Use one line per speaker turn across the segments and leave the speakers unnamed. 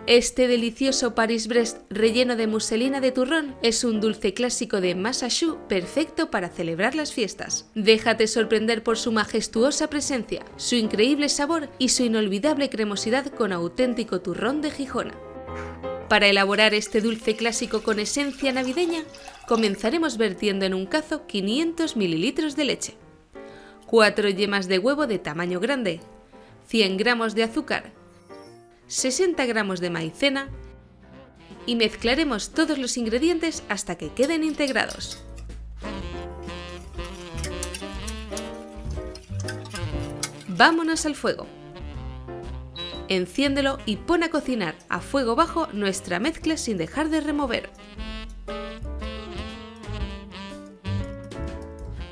Este delicioso Paris-Brest relleno de muselina de turrón es un dulce clásico de Masa Choux perfecto para celebrar las fiestas. Déjate sorprender por su majestuosa presencia, su increíble sabor y su inolvidable cremosidad con auténtico turrón de Gijona. Para elaborar este dulce clásico con esencia navideña, comenzaremos vertiendo en un cazo 500 ml de leche, 4 yemas de huevo de tamaño grande, 100 gramos de azúcar, 60 gramos de maicena y mezclaremos todos los ingredientes hasta que queden integrados. Vámonos al fuego. Enciéndelo y pon a cocinar a fuego bajo nuestra mezcla sin dejar de remover.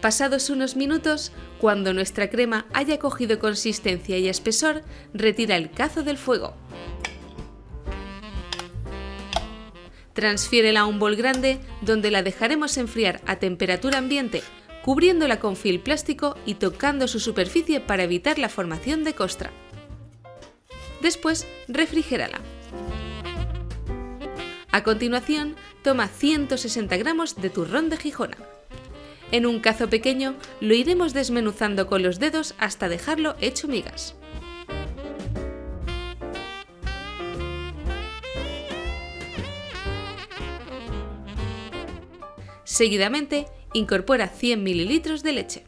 Pasados unos minutos, cuando nuestra crema haya cogido consistencia y espesor, retira el cazo del fuego. Transfiérela a un bol grande donde la dejaremos enfriar a temperatura ambiente, cubriéndola con film plástico y tocando su superficie para evitar la formación de costra. Después, refrigérala. A continuación, toma 160 gramos de turrón de Gijona. En un cazo pequeño lo iremos desmenuzando con los dedos hasta dejarlo hecho migas. Seguidamente, incorpora 100 ml de leche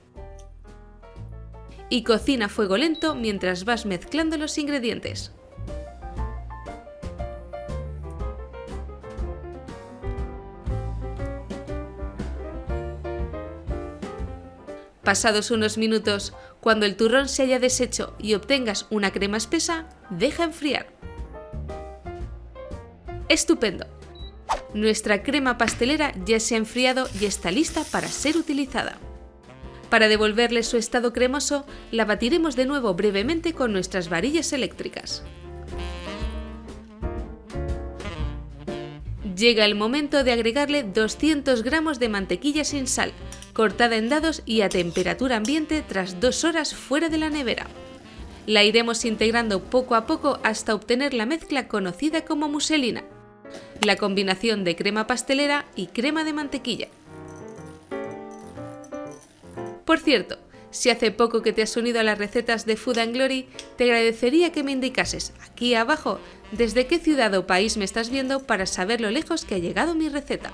y cocina a fuego lento mientras vas mezclando los ingredientes. Pasados unos minutos, cuando el turrón se haya deshecho y obtengas una crema espesa, deja enfriar. ¡Estupendo! Nuestra crema pastelera ya se ha enfriado y está lista para ser utilizada. Para devolverle su estado cremoso, la batiremos de nuevo brevemente con nuestras varillas eléctricas. Llega el momento de agregarle 200 gramos de mantequilla sin sal, cortada en dados y a temperatura ambiente tras 2 horas fuera de la nevera. La iremos integrando poco a poco hasta obtener la mezcla conocida como muselina, la combinación de crema pastelera y crema de mantequilla. Por cierto, si hace poco que te has unido a las recetas de Food & Glory, te agradecería que me indicases aquí abajo desde qué ciudad o país me estás viendo para saber lo lejos que ha llegado mi receta.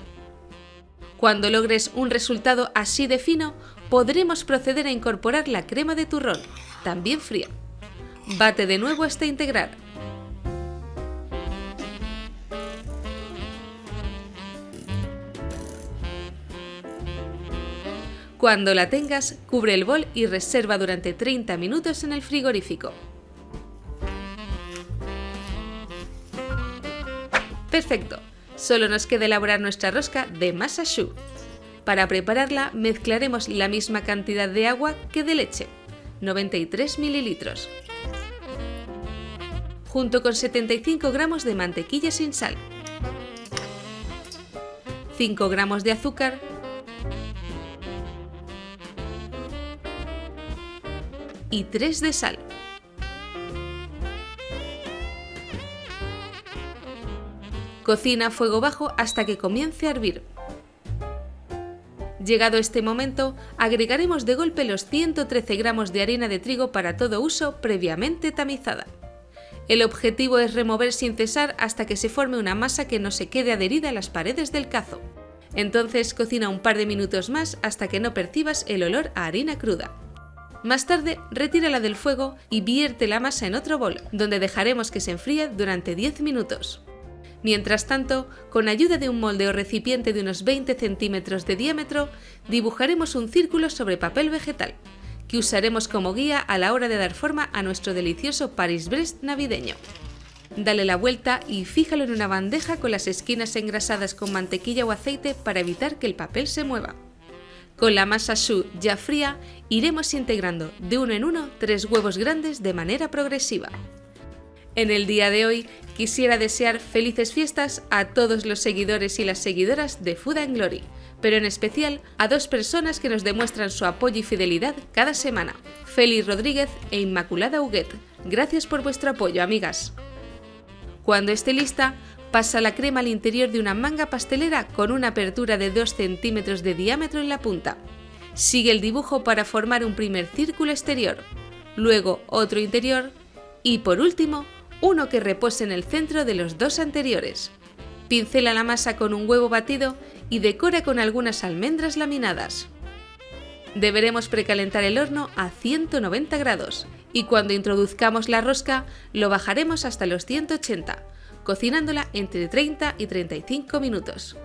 Cuando logres un resultado así de fino, podremos proceder a incorporar la crema de turrón, también fría. Bate de nuevo hasta integrar. Cuando la tengas, cubre el bol y reserva durante 30 minutos en el frigorífico. Perfecto, solo nos queda elaborar nuestra rosca de Masa Choux. Para prepararla mezclaremos la misma cantidad de agua que de leche, 93 ml, junto con 75 gramos de mantequilla sin sal, 5 gramos de azúcar, y 3 de sal. Cocina a fuego bajo hasta que comience a hervir. Llegado este momento, agregaremos de golpe los 113 gramos de harina de trigo para todo uso previamente tamizada. El objetivo es remover sin cesar hasta que se forme una masa que no se quede adherida a las paredes del cazo. Entonces cocina un par de minutos más hasta que no percibas el olor a harina cruda. Más tarde, retírala del fuego y vierte la masa en otro bol, donde dejaremos que se enfríe durante 10 minutos. Mientras tanto, con ayuda de un molde o recipiente de unos 20 centímetros de diámetro, dibujaremos un círculo sobre papel vegetal, que usaremos como guía a la hora de dar forma a nuestro delicioso Paris-Brest navideño. Dale la vuelta y fíjalo en una bandeja con las esquinas engrasadas con mantequilla o aceite para evitar que el papel se mueva. Con la Masa Choux ya fría, iremos integrando de uno en uno 3 huevos grandes de manera progresiva. En el día de hoy quisiera desear felices fiestas a todos los seguidores y las seguidoras de Food & Glory, pero en especial a 2 personas que nos demuestran su apoyo y fidelidad cada semana, Félix Rodríguez e Inmaculada Huguet. Gracias por vuestro apoyo, amigas. Cuando esté lista, pasa la crema al interior de una manga pastelera con una apertura de 2 centímetros de diámetro en la punta. Sigue el dibujo para formar un primer círculo exterior, luego otro interior y, por último, uno que repose en el centro de los 2 anteriores. Pincela la masa con un huevo batido y decora con algunas almendras laminadas. Deberemos precalentar el horno a 190 grados y cuando introduzcamos la rosca lo bajaremos hasta los 180, cocinándola entre 30 y 35 minutos.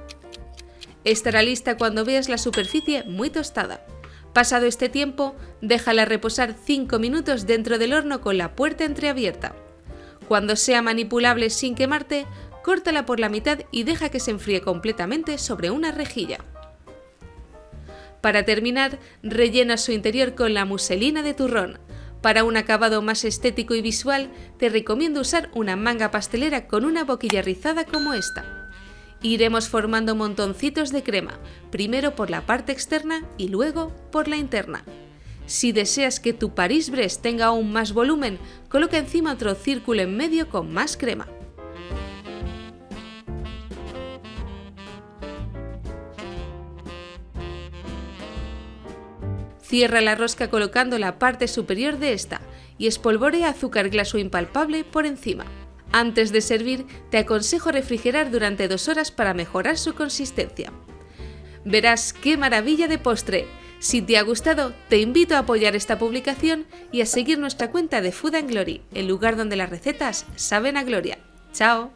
Estará lista cuando veas la superficie muy tostada. Pasado este tiempo, déjala reposar 5 minutos dentro del horno con la puerta entreabierta. Cuando sea manipulable sin quemarte, córtala por la mitad y deja que se enfríe completamente sobre una rejilla. Para terminar, rellena su interior con la muselina de turrón. Para un acabado más estético y visual, te recomiendo usar una manga pastelera con una boquilla rizada como esta. Iremos formando montoncitos de crema, primero por la parte externa y luego por la interna. Si deseas que tu París-Brest tenga aún más volumen, coloca encima otro círculo en medio con más crema. Cierra la rosca colocando la parte superior de esta y espolvorea azúcar glass o impalpable por encima. Antes de servir, te aconsejo refrigerar durante 2 horas para mejorar su consistencia. Verás qué maravilla de postre. Si te ha gustado, te invito a apoyar esta publicación y a seguir nuestra cuenta de Food & Glory, el lugar donde las recetas saben a gloria. ¡Chao!